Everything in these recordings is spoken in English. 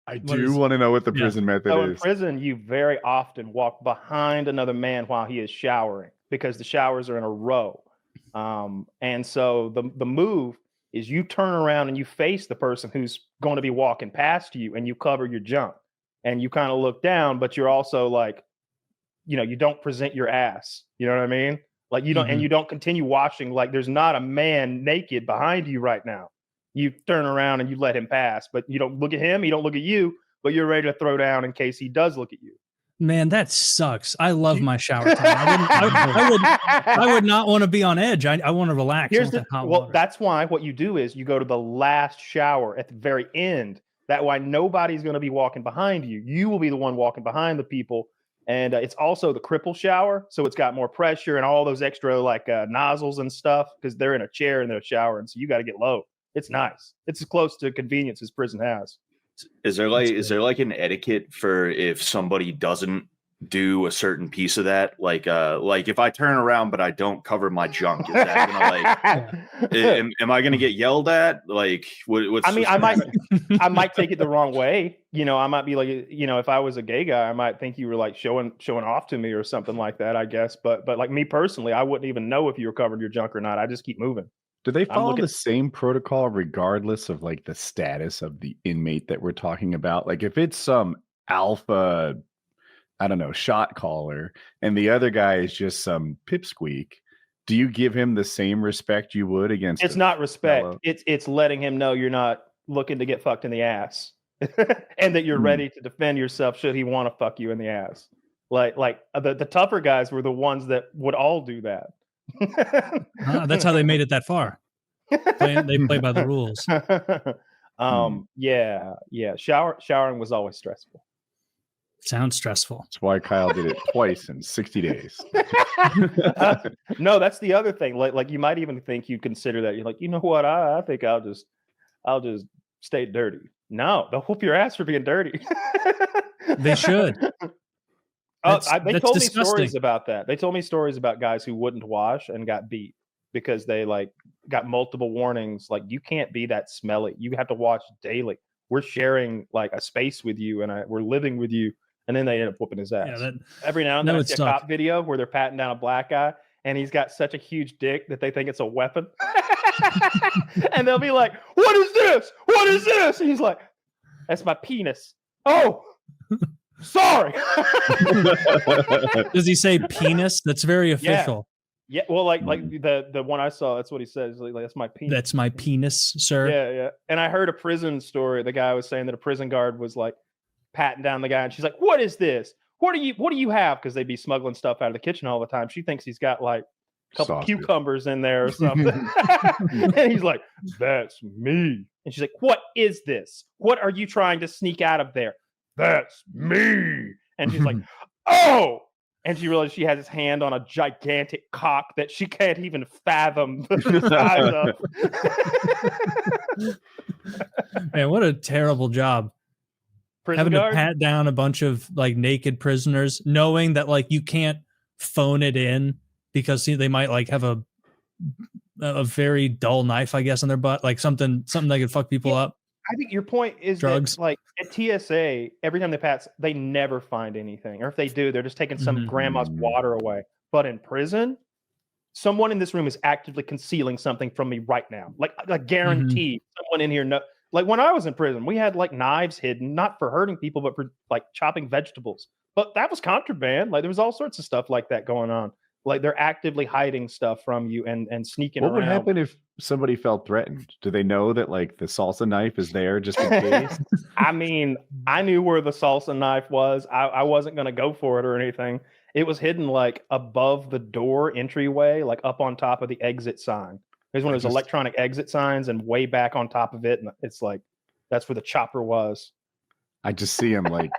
I do want to know what the prison method so is. In prison, you very often walk behind another man while he is showering because the showers are in a row. And so the move is you turn around and you face the person who's going to be walking past you, and you cover your junk, and you kind of look down, but you're also like, you don't present your ass. You know what I mean? Like you don't, and you don't continue washing. Like there's not a man naked behind you right now. You turn around and you let him pass, but you don't look at him. He don't look at you, but you're ready to throw down in case he does look at you. Man, that sucks. I love my shower time. I would not want to be on edge. I want to relax. That's why what you do is you go to the last shower at the very end. That way nobody's going to be walking behind you. You will be the one walking behind the people. And it's also the cripple shower. So it's got more pressure and all those extra nozzles and stuff because they're in a chair in their shower. And so you got to get low. It's nice. It's as close to convenience as prison has. Is there like an etiquette for if somebody doesn't do a certain piece of that? Like if I turn around but I don't cover my junk, is that gonna am I gonna get yelled at? Like what's I might take it the wrong way. I might be like, if I was a gay guy, I might think you were like showing off to me or something like that, I guess. But like me personally, I wouldn't even know if you recovered your junk or not. I just keep moving. Do they follow the same protocol regardless of like the status of the inmate that we're talking about? Like if it's some alpha, I don't know, shot caller, and the other guy is just some pipsqueak, do you give him the same respect you would against? It's not respect. It's letting him know you're not looking to get fucked in the ass, and that you're ready to defend yourself should he want to fuck you in the ass. Like the tougher guys were the ones that would all do that. That's how they made it that far. They play by the rules. Showering was always stressful. Sounds stressful. That's why Kyle did it twice in 60 days. No, that's the other thing. Like you might even think you consider that. You're like, you know what? I think I'll just stay dirty. No, they'll whoop your ass for being dirty. They should. They told me stories about that. They told me stories about guys who wouldn't wash and got beat because they got multiple warnings. Like, you can't be that smelly. You have to wash daily. We're sharing like a space with you, and we're living with you. And then they end up whooping his ass. Yeah, every now and then I see a cop video where they're patting down a black guy, and he's got such a huge dick that they think it's a weapon. And they'll be like, "What is this? What is this?" And he's like, "That's my penis." Oh. Sorry. Does he say penis? That's very official. Yeah. Well, like the one I saw, that's what he says. Like, that's my penis. That's my penis, sir. Yeah. And I heard a prison story. The guy was saying that a prison guard was like patting down the guy, and she's like, "What is this? What do you have?" Because they'd be smuggling stuff out of the kitchen all the time. She thinks he's got like a couple cucumbers in there or something. And he's like, "That's me." And she's like, "What is this? What are you trying to sneak out of there?" "That's me." And she's like, "Oh." And she realized she has his hand on a gigantic cock that she can't even fathom the size of. Man, what a terrible job. Having to pat down a bunch of like naked prisoners, knowing that like you can't phone it in because they might like have a very dull knife, I guess, on their butt, like something that could fuck people up. I think your point is drugs. That, like at TSA, every time they pass, they never find anything, or if they do, they're just taking some grandma's water away. But in prison, someone in this room is actively concealing something from me right now. Like guaranteed, someone in here. Like when I was in prison, we had like knives hidden, not for hurting people, but for like chopping vegetables. But that was contraband. Like there was all sorts of stuff like that going on. Like they're actively hiding stuff from you and sneaking around. What would happen if somebody felt threatened? Do they know that like the salsa knife is there just in case? I mean, I knew where the salsa knife was. I wasn't going to go for it or anything. It was hidden like above the door entryway, like up on top of the exit sign. There's one of those electronic exit signs, and way back on top of it. And it's like, that's where the chopper was. I just see him like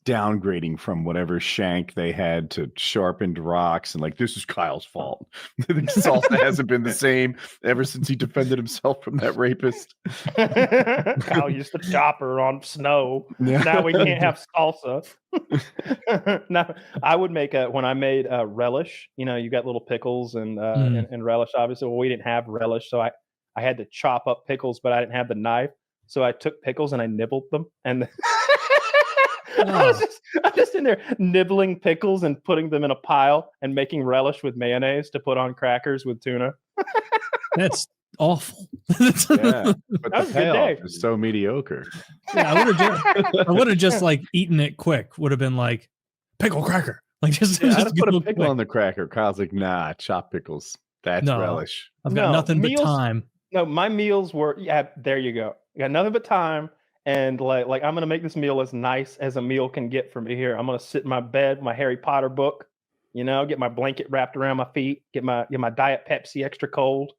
downgrading from whatever shank they had to sharpened rocks, and like, this is Kyle's fault. The salsa hasn't been the same ever since he defended himself from that rapist. Kyle used the chopper on snow. Yeah. Now we can't have salsa. Now I would make when I made relish. You know, you got little pickles and relish. Obviously, well, we didn't have relish, so I had to chop up pickles, but I didn't have the knife. So I took pickles and I nibbled them, and I'm just in there nibbling pickles and putting them in a pile and making relish with mayonnaise to put on crackers with tuna. That's awful. Yeah, but That was the a good payoff day. is so mediocre. Yeah, I would have just like eaten it quick. Would have been like pickle cracker. Like just I'd put a go pickle quick. on the cracker. Kyle's like, nah, chopped pickles. That's No. relish. I've got nothing but time. No, my meals were there you go. I got nothing but time. And like I'm gonna make this meal as nice as a meal can get for me here. I'm gonna sit in my bed, my Harry Potter book, get my blanket wrapped around my feet, get my Diet Pepsi extra cold.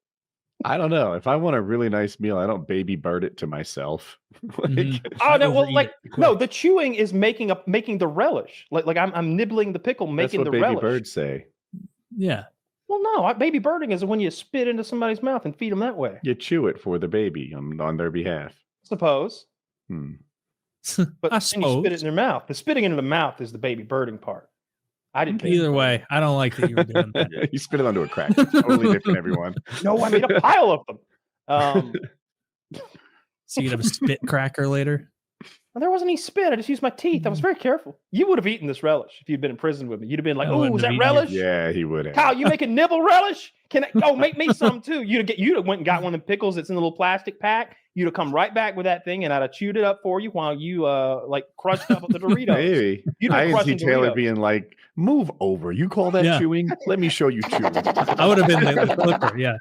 I don't know. If I want a really nice meal, I don't baby bird it to myself. Oh no, well, the chewing is making the relish. Like I'm nibbling the pickle, making That's what the baby relish. birds say. Yeah. Well, no, baby birding is when you spit into somebody's mouth and feed them that way. You chew it for the baby on their behalf. Suppose. But I then you spit it in their mouth. The spitting into the mouth is the baby birding part. I didn't. Either way, I don't like that you were doing that. You spit it onto a cracker. It's totally different, everyone. No, I made a pile of them. So you'd have a spit cracker later. There wasn't any spit. I just used my teeth. I was very careful. You would have eaten this relish if you'd been in prison with me. You'd have been like, "Oh, is that relish?" Yeah, he would have. Kyle, you make a nibble relish? Make me some too. You'd have went and got one of the pickles that's in the little plastic pack. You'd have come right back with that thing, and I'd have chewed it up for you while you crushed up the Doritos. Maybe. I can see Taylor being like, "Move over. You call that chewing? Let me show you chewing." I would have been the clipper. Yeah.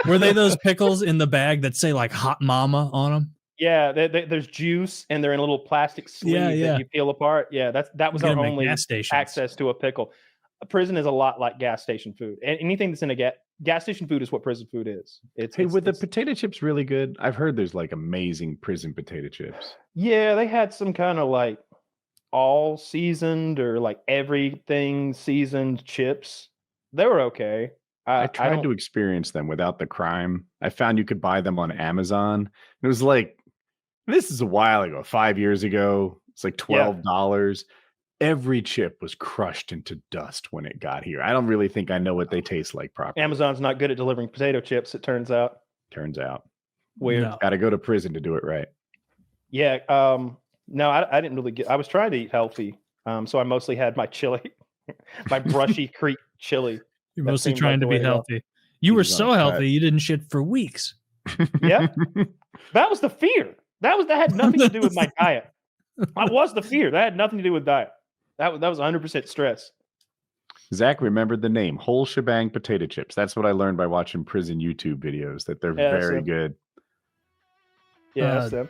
Were they those pickles in the bag that say like "Hot Mama" on them? Yeah, there's juice, and they're in a little plastic sleeve that you peel apart. Yeah, that was our only access to a pickle. A prison is a lot like gas station food, and anything that's in a gas station food is what prison food is. Were the potato chips really good? I've heard there's like amazing prison potato chips. Yeah, they had some kind of like all seasoned or like everything seasoned chips. They were okay. I tried to experience them without the crime. I found you could buy them on Amazon. It was like, this is a while ago, 5 years ago. It's like $12. Every chip was crushed into dust when it got here. I don't really think I know what they taste like properly. Amazon's not good at delivering potato chips, it turns out. Weird. No. Got to go to prison to do it right. Yeah. No, I didn't really I was trying to eat healthy. So I mostly had my chili, my Brushy Creek chili. You're mostly trying to be healthy. You were so healthy, you didn't shit for weeks. Yep. That was the fear. That had nothing to do with my diet. That was the fear. That had nothing to do with diet. That was 100% stress. Zach remembered the name Whole Shebang Potato Chips. That's what I learned by watching prison YouTube videos, that they're very good. Yeah, that's them.